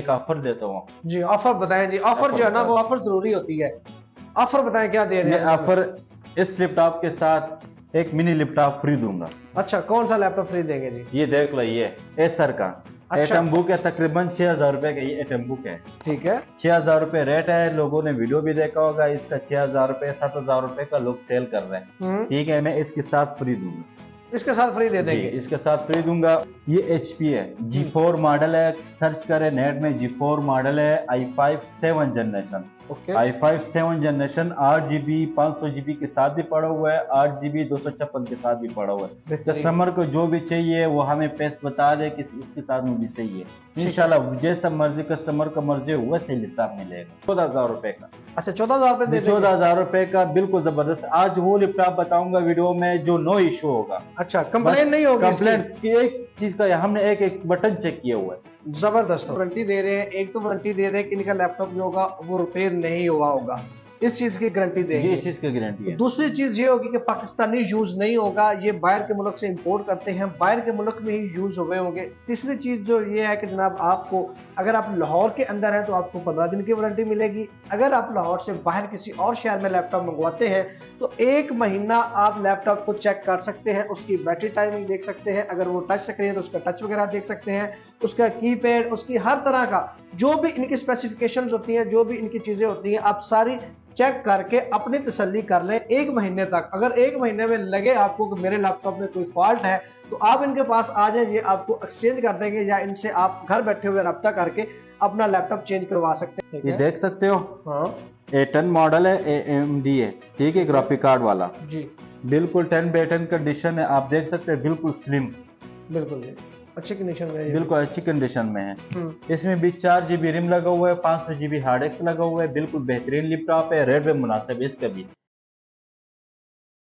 एक ऑफर देता हूँ जी। ऑफर बताएं जी। ऑफर जो है ना वो ऑफर जरूरी होती है। ऑफर बताएं क्या दे रहे हैं। ऑफर इस लैपटॉप के साथ एक मिनी लैपटॉप फ्री दूंगा। अच्छा, कौन सा लैपटॉप फ्री देंगे जी? ये देख लो, ये एसर का एटम बुक है, तकरीबन 6,000 रुपए का ये एटम बुक है। ठीक है, 6,000 रुपए रेट है। लोगों ने वीडियो भी देखा होगा, इसका 6,000 रुपए 7,000 रुपए का लोग सेल कर रहे हैं। ठीक है, मैं इसके साथ फ्री दूंगा। इसके साथ फ्री दे देंगे जी, इसके साथ फ्री दूंगा। ये HP है, G4 मॉडल है। सर्च करें नेट में, G4 मॉडल है, i5 7 generation. i5 7 generation 8GB 500GB के साथ भी पड़ा हुआ है, 8GB 256 के साथ भी पड़ा हुआ है। कस्टमर को जो भी चाहिए वो हमें पैस बता दे कि इसके साथ मुझे चाहिए, इंशाल्लाह जैसा मर्जी कस्टमर का मर्जी हुआ से लैपटॉप मिलेगा। 14,000 रुपए का। अच्छा, 14,000 रुपए दे 14,000 रुपए का बिल्कुल जबरदस्त। आज वो लैपटॉप बताऊंगा वीडियो में जो नो इशू होगा। अच्छा, कंप्लेन नहीं होगी? कंप्लेन की एक चीज का हमने एक बटन चेक किया हुआ है। जबरदस्त वारंटी दे रहे हैं। एक तो वारंटी दे रहे हैं कि इनका लैपटॉप जो होगा वो रिपेयर नहीं हुआ होगा, इस चीज की गारंटी देंगे। इस चीज की गारंटी है। दूसरी चीज ये होगी कि पाकिस्तानी यूज नहीं होगा, ये बाहर के मुल्क से इंपोर्ट करते हैं, बाहर के मुल्क में ही यूज हुए होंगे। तीसरी चीज जो ये है कि जनाब आपको, अगर आप लाहौर के अंदर है तो आपको 15 दिन की वारंटी मिलेगी। अगर आप लाहौर से बाहर किसी और शहर में लैपटॉप मंगवाते हैं तो 1 महीना आप लैपटॉप को चेक कर सकते हैं, उसकी बैटरी टाइमिंग देख सकते हैं। अगर वो टच स्क्रीन है तो उसका टच वगैरह देख सकते हैं, उसका कीपैड, उसकी हर तरह का जो भी इनकी स्पेसिफिकेशंस होती हैं, जो भी इनकी चीजें होती हैं, आप सारी चेक करके अपनी तसल्ली कर लें 1 महीने तक। अगर 1 महीने में लगे आपको कि मेरे लैपटॉप में कोई फॉल्ट है तो आप इनके पास आ जाए, ये आपको एक्सचेंज कर देंगे या इनसे आप घर बैठे हुए रब्ता करके अपना लैपटॉप चेंज करवा सकते हैं। ये देख सकते हो, हाँ, A10 मॉडल है, AMD है, ठीक है, ग्राफिक कार्ड वाला जी। बिल्कुल 10/10 कंडीशन है। आप देख सकते हैं बिल्कुल स्लिम, बिल्कुल जी, अच्छी कंडीशन में है, बिल्कुल अच्छी कंडीशन में है। इसमें भी 4GB रिम लगा हुआ है, 500GB हार्ड डिस्क लगा हुआ है। बिल्कुल बेहतरीन लैपटॉप है, रेट में मुनासिब है इसका भी।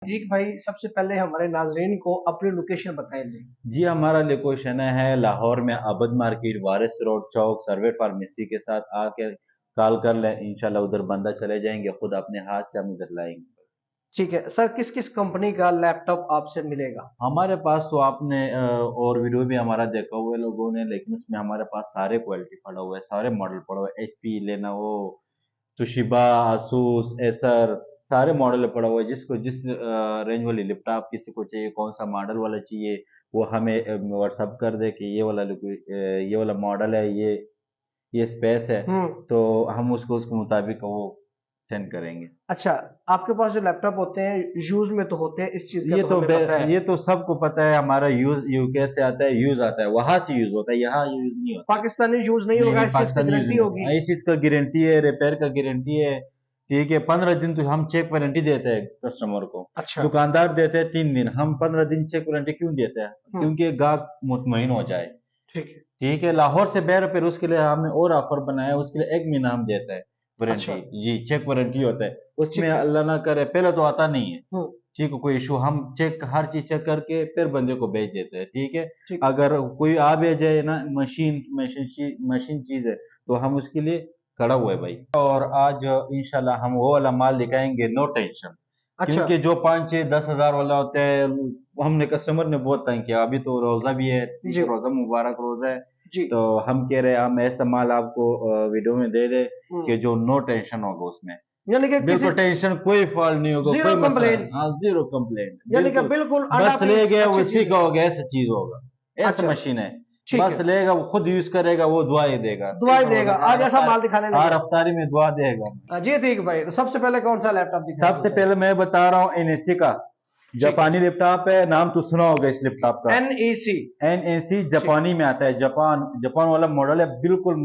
ठीक भाई, सबसे पहले हमारे नाजरीन को अपनी लोकेशन बताएं जी। जी, हमारा लोकेशन है लाहौर में आबद मार्केट, वारिस रोड चौक, सर्वे फार्मेसी के साथ आके कॉल कर लें, इंशाल्लाह उधर बंदा चले जाएंगे, खुद अपने हाथ से हम इधर लाएंगे। ठीक है सर, किस किस कंपनी का लैपटॉप आपसे मिलेगा? हमारे पास तो आपने और वीडियो भी हमारा देखा हुआ है लोगों ने, लेकिन उसमें हमारे पास सारे क्वालिटी पड़ा हुआ है, सारे मॉडल पड़ा हुआ है। HP, लेनोवो, तुशिबा, आसूस, एसर, सारे मॉडल पड़ा हुआ है। जिसको जिस रेंज वाली लैपटॉप किसी को चाहिए, कौन सा मॉडल वाला चाहिए, वो हमें व्हाट्सअप कर दे कि ये वाला मॉडल है, ये स्पेस है, तो हम उसको उसके मुताबिक वो सेंड करेंगे। अच्छा, आपके पास जो लैपटॉप होते हैं यूज में तो होते हैं, इस चीज का ये तो सबको पता है। हमारा यूज यूके से आता है, यूज आता है, वहां से यूज होता है, यहाँ यूज नहीं होता। पाकिस्तानी यूज नहीं होगा, इस चीज की गारंटी होगी। इस चीज का गारंटी है, रिपेयर का गारंटी है। ठीक है, 15 दिन तो हम चेक वारंटी देते हैं कस्टमर को। अच्छा, दुकानदार देते हैं 3 दिन, हम 15 दिन चेक वारंटी क्यों देते हैं? क्योंकि गाहक मुतमईन हो जाए। ठीक है, लाहौर से बैर फिर उसके लिए हमने और ऑफर बनाया, उसके लिए 1 महीना हम देते हैं वारंटी। अच्छा। जी, चेक वारंटी होता है उसमें, अल्लाह ना करे पहले तो आता नहीं है। ठीक है, कोई इशू, हम चेक हर चीज चेक करके फिर बंदे को भेज देते हैं। ठीक है, अगर कोई आ भी जाए ना, मशीन चीज है तो हम उसके लिए खड़ा हुआ है भाई। और आज इंशाल्लाह हम वो वाला माल दिखाएंगे, नो टेंशन। अच्छा। क्योंकि जो 5-6-10 हजार वाला होता है, हमने कस्टमर ने बहुत तंग किया। अभी तो रोजा भी है, रोजा मुबारक रोजा है, तो हम कह रहे हैं हम ऐसा माल आपको वीडियो में दे दे कि जो नो टेंशन होगा उसमें, यानी कि बिल्कुल टेंशन, कोई फॉल्ट नहीं होगा, जीरो कंप्लेन। हाँ, जीरो कंप्लेन, यानी कि बिल्कुल बस ले गया उसी का हो गया, ऐसा चीज होगा, ऐसा मशीन है। बस लेगा, वो खुद यूज करेगा, वो दुआई देगा, आज ऐसा माल दिखाने लगा, हर अफ्तारी में दुआ देगा। जी ठीक भाई, तो सबसे पहले कौन सा लैपटॉप दिखा? सबसे पहले मैं बता रहा हूँ NEC का जापानी लैपटॉप है, नाम तो सुना होगा इस लैपटॉप का। NEC जापानी में आता है, जापान वाला मॉडल है, बिल्कुल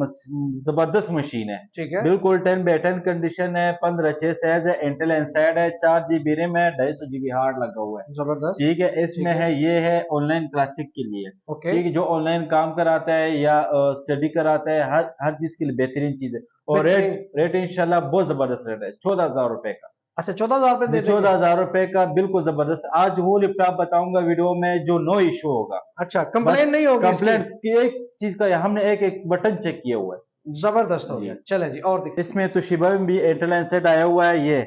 जबरदस्त मशीन है। ठीक है, बिल्कुल 10/10 कंडीशन है, 15/6 साइज है, इंटेल इनसाइड है, 4GB रिम है, 250GB हार्ड लगा हुआ है। जबरदस्त। ठीक है, इसमें है, ये है ऑनलाइन क्लासिक के लिए। ठीक है, जो ऑनलाइन काम कराता है या स्टडी कराता है, हर चीज के लिए बेहतरीन चीज है। और रेट इंशाल्लाह बहुत जबरदस्त रेट है, 14,000 रुपए का। अच्छा, 14,000 रुपए? 14,000 रुपए का बिल्कुल जबरदस्त। आज वो लैपटॉप बताऊंगा वीडियो में जो नो इशू होगा। अच्छा, कंप्लेन नहीं होगी? कंप्लेन की एक चीज का हमने एक बटन चेक किया हुआ है। जबरदस्त हो गया। चले जी, और इसमें तो शिबा में भी इंटेल इनसाइड आया हुआ है, ये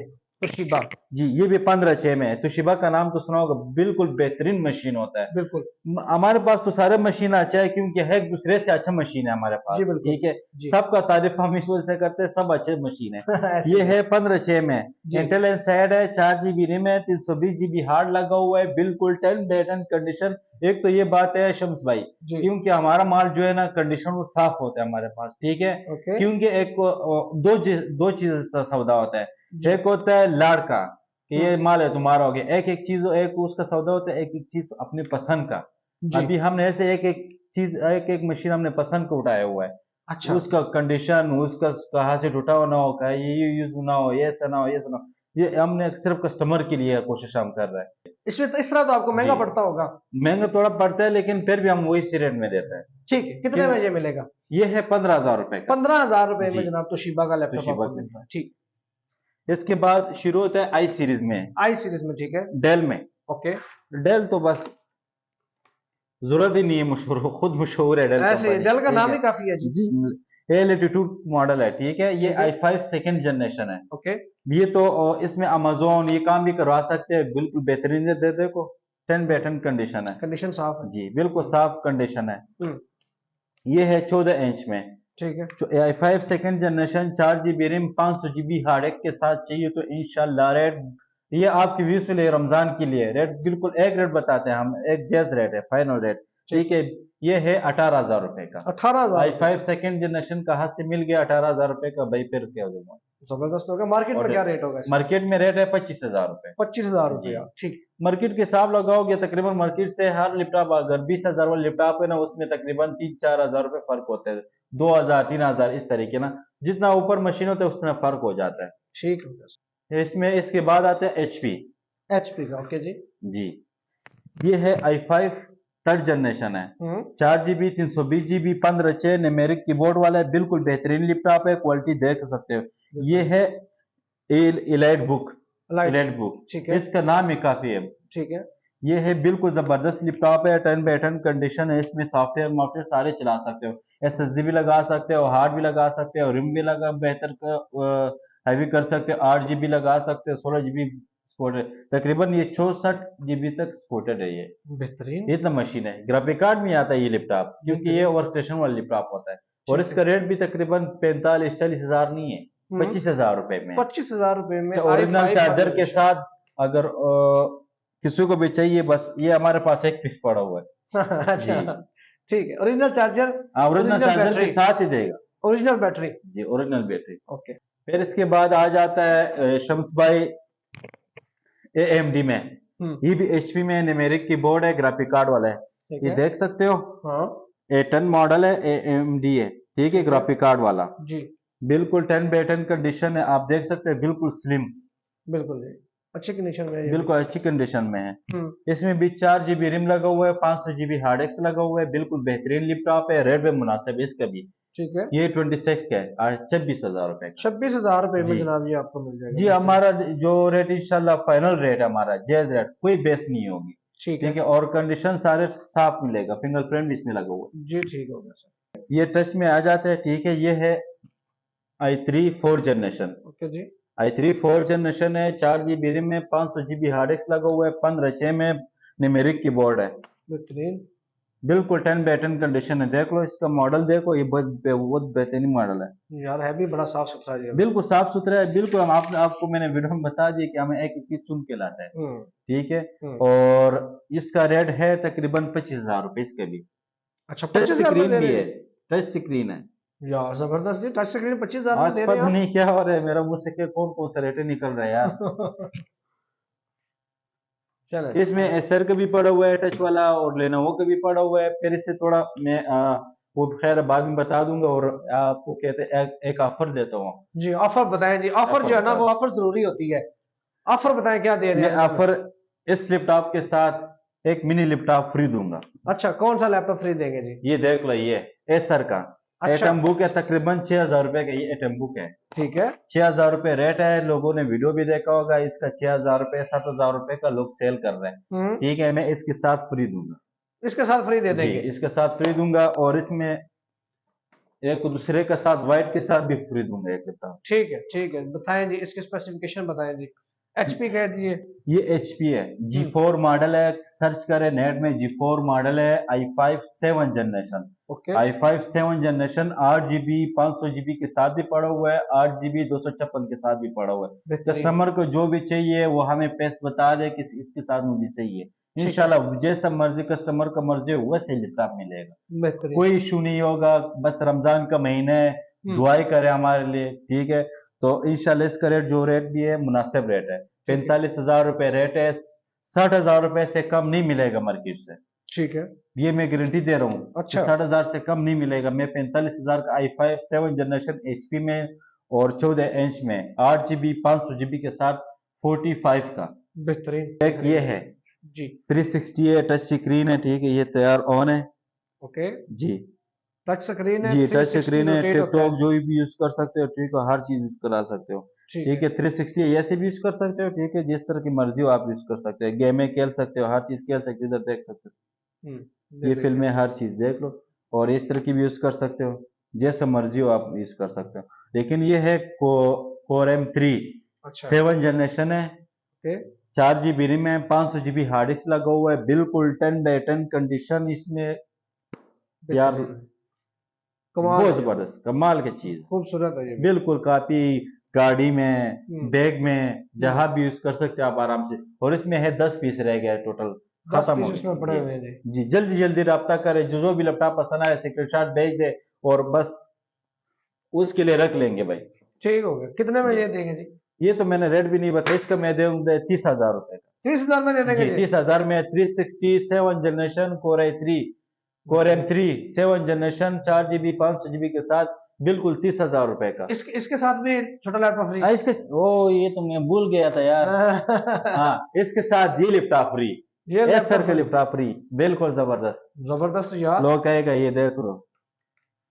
तोशिबा। जी, ये भी 15/6 में है। तोशिबा का नाम तो सुना होगा, बिल्कुल बेहतरीन मशीन होता है। बिल्कुल। हमारे पास तो सारे मशीन अच्छा है, क्योंकि है एक दूसरे से अच्छा मशीन है हमारे पास, जी बिल्कुल ठीक है। जी। सबका तारीफ हम इस वजह से करते हैं, सब अच्छे मशीन है। ऐसे ये ही है 15/6 में, जी। इंटेल इनसाइड है, 4 GB रैम है, 320 GB हार्ड लगा हुआ है, बिल्कुल 10 बेटन कंडीशन। एक तो ये बात है शम्स भाई, जी। क्योंकि हमारा माल जो है ना कंडीशन वो साफ होता है हमारे पास, ठीक है। ओके। क्योंकि एक दो चीज का सौदा होता है, जी। एक होता है लाड़ का, कि ये माल है तुम्हारा हो गया, एक एक चीज, एक उसका सौदा होता है, एक एक चीज अपनी पसंद का। जी। अभी हमने ऐसे एक एक चीज, एक एक मशीन हमने पसंद को उठाया हुआ है, अच्छा। उसका कंडीशन, उसका कहाँ से टूटा हुआ ना हो, कहा ये यूज ना हो, ये ऐसा ना हो, ये ऐसा ना हो, ये हमने सिर्फ कस्टमर के लिए कोशिश हम कर रहे हैं। इसमें तो इस तरह तो आपको महंगा जी, पड़ता होगा। महंगा थोड़ा पड़ता है, लेकिन फिर भी हम वही सी रेट में देते हैं। ठीक है, कितने में ये मिलेगा? ये है 15,000 रुपए का। 15,000 रुपए में जी, जनाब तोशिबा का लैपटॉप तोशिबा आपको के। मिल रहा है। ठीक। इसके बाद शुरू होता है आई सीरीज में, आई सीरीज में, ठीक है। डेल में। ओके। डेल तो बस जरूरत ही नहीं है, मशहूर, खुद मशहूर है डेल ऐसे कंपनी, डेल का ठीक नाम है। ही काफी है जी। जी, A82 मॉडल है, ठीक है। ये ठीक है। i5 सेकंड जनरेशन है। ओके। ये तो इसमें अमेजोन ये काम भी करवा सकते हैं, बिल्कुल बेहतरीन है। दे देखो 10 बेटन कंडीशन है। कंडीशन साफ है। जी, बिल्कुल साफ कंडीशन है। हम्म। ये है 14 इंच में, ठीक है। जो i5 second generation, 4 GB RAM, 500 GB hard disk के साथ चाहिए तो इंशाल्लाह रेट, ये आपके व्यूज के लिए, रमजान के लिए रेट बिल्कुल एक रेट बताते हैं हम, एक जायज रेट है, फाइनल रेट, ठीक है। ये है 18,000 रुपए का। 18,000 i5 सेकंड जनरेशन कहाँ से मिल गया 18,000 रुपए का भाई, फिर क्या दूंगा। जबरदस्त होगा। मार्केट में और क्या रेट होगा इसका? मार्केट में रेट है 25,000 रुपए। 25,000 जी, रुपया। ठीक। मार्केट के हिसाब लगाओगे तकरीबन, मार्केट से हर लैपटॉप, अगर 20,000 वाला लैपटॉप है ना, उसमें तकरीबन 3-4 हजार रुपए फर्क होते हैं, 2,000-3,000 इस तरीके ना, जितना ऊपर मशीन होता है उतना फर्क हो जाता है। ठीक है। इसमें इसके बाद आते हैं HP। एचपी का, ओके जी। जी, ये है i5 थर्ड जनरेशन है, 4 GB 320 GB 15/6 न्यूमेरिक कीबोर्ड वाला है, बिल्कुल बेहतरीन लैपटॉप है, क्वालिटी देख सकते हो। ये है इलाइट बुक, इलाइट बुक, ठीक है। इसका नाम ही काफी है। ठीक है। ये है बिल्कुल जबरदस्त लैपटॉप है, 10 बाय 10 कंडीशन है। इसमें सॉफ्टवेयर मॉफ्टवेयर सारे चला सकते हो, SSD भी लगा सकते हो, हार्ड भी लगा सकते हो, रिम भी लगा बेहतर हैवी कर सकते हो, 8 GB लगा सकते हो, 16 GB सपोर्टेड, तकरीबन ये 64 GB तक सपोर्टेड है। ये बेहतरीन, इतना मशीन है। ग्राफिक कार्ड में आता है ये लैपटॉप, क्योंकि ये वर्क स्टेशन वाला लैपटॉप होता है, और इसका रेट भी तकरीबन 45-40 हजार नहीं है, 25,000 रुपए में। 25,000 रुपए में ओरिजिनल चार्जर के साथ, अगर किसी को भी चाहिए, बस ये हमारे पास एक पीस पड़ा हुआ है। अच्छा, ठीक है। ओरिजिनल चार्जर, ओरिजिनल चार्जर के साथ ही देगा, ओरिजिनल बैटरी। जी, ओरिजिनल बैटरी। ओके। फिर इसके बाद आ जाता है शम्स भाई AMD में। ये भी HP में न्यूमेरिक कीबोर्ड है, ग्राफिक कार्ड वाला है, ये देख सकते हो। हाँ। A10 मॉडल है, AMD है, ठीक है, ग्राफिक कार्ड वाला जी। बिल्कुल 10 बाय 10 कंडीशन है, आप देख सकते हैं, बिल्कुल स्लिम, बिल्कुल अच्छी कंडीशन में है, बिल्कुल अच्छी कंडीशन में है। इसमें भी 4 GB रैम लगा हुआ है, 500 GB हार्ड डिस्क लगा हुआ है, बिल्कुल बेहतरीन लैपटॉप है, रेट में मुनासिब है इसका भी। ठीक है। ये 26 का है, 26,000 रुपए का। 26,000 रुपए में जनाब ये आपको मिल जाएगा। जी, हमारा जो रेट इंशाल्लाह फाइनल रेट है, हमारा जायज रेट, कोई बेस नहीं होगी, ठीक है। और कंडीशन सारे साफ मिलेगा, फिंगरप्रिंट भी इसमें लगा हुआ है। जी, ठीक होगा सर। ये टच में आ जाते हैं, ठीक है। ये है i3 4th जनरेशन। ओके जी। i3 4th जनरेशन है, 4 GB रैम में, 500 GB हार्ड डिस्क लगा हुआ है, 15/6 में न्यूमेरिक कीबोर्ड है, बेहतरीन, बिल्कुल 10 बाय 10 कंडीशन है। देख लो इसका मॉडल, देखो ये बहुत बेहतरीन मॉडल है यार, है भी बड़ा साफ सुथरा है, बिल्कुल साफ सुथरा है, बिल्कुल। हम आपको मैंने वीडियो में बता दिया कि हमें एक एक पीस चुन के लाता है, ठीक है। और इसका रेट है तकरीबन 25,000 रुपए इसके भी। अच्छा, टच स्क्रीन भी है, टच स्क्रीन है यार, जबरदस्त जी। टच स्क्रीन 25,000 में आज दे रहे पता हैं नहीं क्या हो रहा है, मेरा मुंह से के कौन कौन सा रेट निकल रहा है यार। इसमें एसर का भी पड़ा हुआ है टच वाला, और लेनोवो का भी पड़ा हुआ है। फिर इससे थोड़ा मैं वो खैर बाद में बता दूंगा, और आपको कहते हैं एक ऑफर देता हूँ जी। ऑफर बताएं जी। ऑफर जो है ना, वो ऑफर जरूरी होती है। ऑफर बताएं, क्या दे रहे हैं? ऑफर इस लैपटॉप के साथ एक मिनी लैपटॉप फ्री दूंगा। अच्छा, कौन सा लैपटॉप फ्री देंगे जी? ये देख लो, ये एसर का एटम बुक है, तकरीबन 6,000 रुपए का ये एटम बुक है, ठीक है। 6,000 रुपए रेट है। लोगों ने वीडियो भी देखा होगा इसका, 6,000 रुपए 7,000 रुपए का लोग सेल कर रहे हैं, ठीक है। मैं इसके साथ फ्री दूंगा, इसके साथ फ्री दे देंगे? इसके साथ फ्री दूंगा, और इसमें एक दूसरे के साथ व्हाइट के साथ भी फ्री दूंगा एक किताब। ठीक है, ठीक है। बताएं जी, इसके स्पेसिफिकेशन बताएं जी। HP कह दीजिए। ये HP है, G4 मॉडल है, सर्च करें नेट में, G4 मॉडल है, i5 7 generation. Okay, i5 7 generation 8GB 500GB के साथ भी पड़ा हुआ है, 8GB 256 के साथ भी पड़ा हुआ है। कस्टमर को जो भी चाहिए वो हमें पैस बता दे कि इसके साथ मुझे चाहिए, इंशाल्लाह जैसा मर्जी कस्टमर का मर्जी हो वैसे लैपटॉप मिलेगा, कोई इशू नहीं होगा। बस रमजान का महीना है, दुआई करें हमारे लिए, ठीक है। तो इंशाल्लाह इसका रेट जो रेट भी है मुनासिब रेट है, 45,000 रुपए रेट है, 60,000 रुपए से कम नहीं मिलेगा मार्केट से, ठीक है, ये मैं गारंटी दे रहा हूँ। अच्छा, 60,000 से कम नहीं मिलेगा। मैं 45,000 का i5 7 जनरेशन HP में और 14 इंच में 8GB 500GB के साथ 45 का बेहतरीन एक ये है जी। 360 है, टच स्क्रीन है, ठीक है, ये तैयार ऑन है। ओके जी, टच स्क्रीन है जी टच 360 स्क्रीन है, रोटेट होता टिकटॉक जो भी यूज कर सकते हो, ठीक है, हर चीज यूज करा सकते हो, ठीक है। 360 ऐसे भी यूज कर सकते हो, ठीक है, जिस तरह की मर्जी हो आप यूज कर सकते हो, गेमें खेल सकते हो, हर चीज खेल सकते हो, इधर देख सकते हो, ये फिल्में हर चीज देख लो, और इस तरह की भी यूज कर सकते हो, जैसा मर्जी हो आप यूज कर सकते हो। लेकिन ये है कोर M3 7 जनरेशन है, 4GB रैम है, 500GB हार्ड डिस्क लगा हुआ है, बिल्कुल 10/10 कंडीशन इसमें यार, बहुत जबरदस्त कमाल की चीज, खूबसूरत है ये, बिल्कुल काफी गाड़ी में, बैग में, जहां भी यूज कर सकते हो आप आराम से। और इसमें है 10 पीस रह गया टोटल, खत्म हो गया। जी जल्दी जल्दी रब्ता करे, जो भी लैपटॉप पसंद आए स्क्रीनशॉट भेज दे और बस उसके लिए रख लेंगे भाई, ठीक हो गया। कितने में ये देंगे जी? ये तो मैंने रेट भी नहीं बताया, इसका मैं दूंगा 30,000 रुपए का। 30,000 में दे देंगे? 30,000 में 360 7 generation core M3 7 generation 4GB 500GB के साथ, बिल्कुल 30,000 रुपए का। इसके साथ भी छोटा लैपटॉप फ्री? इसके ये तो मैं भूल गया था यार। हाँ, इसके साथ ये लैपटॉप फ्री, ये सर का लैपटॉप फ्री, बिल्कुल जबरदस्त जबरदस्त यार। लोग कहेगा ये देख लो,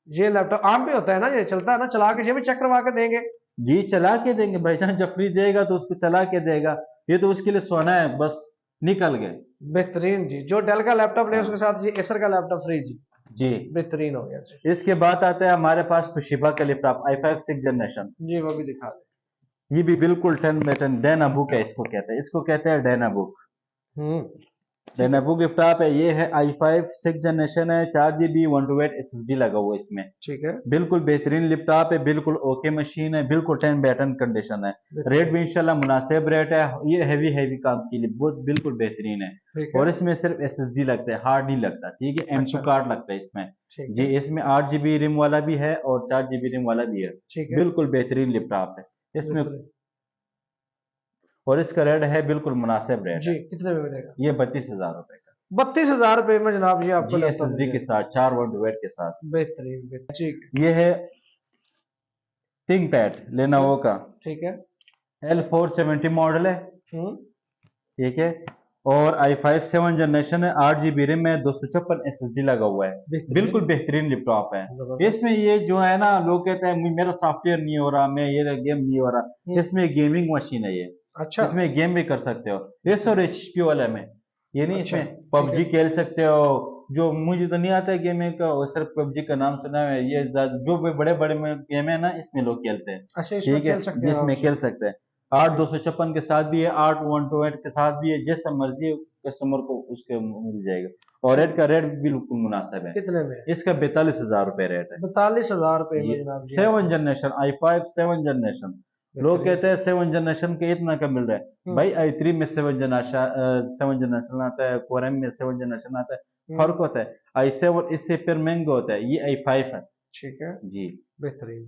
ये लैपटॉप आम भी होता है ना, ये चलता है ना, चला के ये भी चेक करवा के देंगे? जी चला के देंगे भाईजान, जब फ्री देगा तो उसको चला के देगा, ये तो उसके लिए सोना है, बस निकल गए। बेहतरीन जी, जो डेल का लैपटॉप ले उसके साथ ये एसर का लैपटॉप फ्री जी। जी बेहतरीन हो गया जी। इसके बाद आता है हमारे पास तोशिबा का लैपटॉप i5 6 जनरेशन जी, वो भी दिखा दे। ये भी बिल्कुल 10/10 डायनाबुक है, इसको कहते हैं डायनाबुक। डायनाबुक लैपटॉप है, ये है i5 6 जनरेशन है, 4GB 128 SSD लगा हुआ है इसमें, ठीक है, बिल्कुल बेहतरीन लैपटॉप है, बिल्कुल ओके मशीन है, बिल्कुल 10/10 कंडीशन है, रेट भी इंशाल्लाह मुनासिब रेट है, ये हैवी काम के लिए बहुत बिल्कुल बेहतरीन है। और इसमें सिर्फ SSD लगता है, हार्ड नहीं लगता, ठीक है, M2 कार्ड लगता है इसमें जी। इसमें 8GB रैम वाला भी है और 4GB रैम वाला भी है, बिल्कुल बेहतरीन लैपटॉप है इसमें, और इसका रेट है बिल्कुल मुनासिब रेट जी। कितने में मिलेगा? ये 32,000 रुपए का। 32,000 रुपए में जनाब ये आपको SSD के साथ 4 128 के साथ, बेहतरीन ठीक। ये है थिंकपैड लेनोवो का, ठीक है, L470 मॉडल है, ठीक है, और i5 7 जनरेशन है, 8GB रैम है, 256 SSD लगा हुआ है, बिल्कुल बेहतरीन लैपटॉप है। इसमें ये जो है ना, लोग कहते हैं मेरा सॉफ्टवेयर नहीं हो रहा, मैं ये गेम नहीं हो रहा, इसमें गेमिंग मशीन है ये, अच्छा, इसमें गेम भी कर सकते हो, इस और HP वाले में ये नहीं, अच्छा, इसमें PUBG खेल सकते हो, जो मुझे तो नहीं आता है गेमिंग का, सिर्फ PUBG का नाम सुना है, ये जो बड़े बड़े गेम है ना इसमें लोग खेलते हैं, ठीक है, जिसमें खेल सकते हैं। 8 256 के साथ भी है, 8 128 के साथ भी है, जैसा मर्जी कस्टमर को उसके मिल जाएगा, और रेट का रेट बिल्कुल मुनासिब है। कितने में? इसका 42,000 रुपए रेट है। 42,000 रुपए में जनाब 7 जनरेशन i5 7 जनरेशन, लोग कहते हैं 7 जनरेशन के इतना का मिल रहा है, भाई i3 में 7 जनरेशन आता है, कोर M में 7 जनरेशन आता है, फर्क होता है। i7 इससे फिर महंगा होता है, ये i5 है, ठीक है जी, बेहतरीन।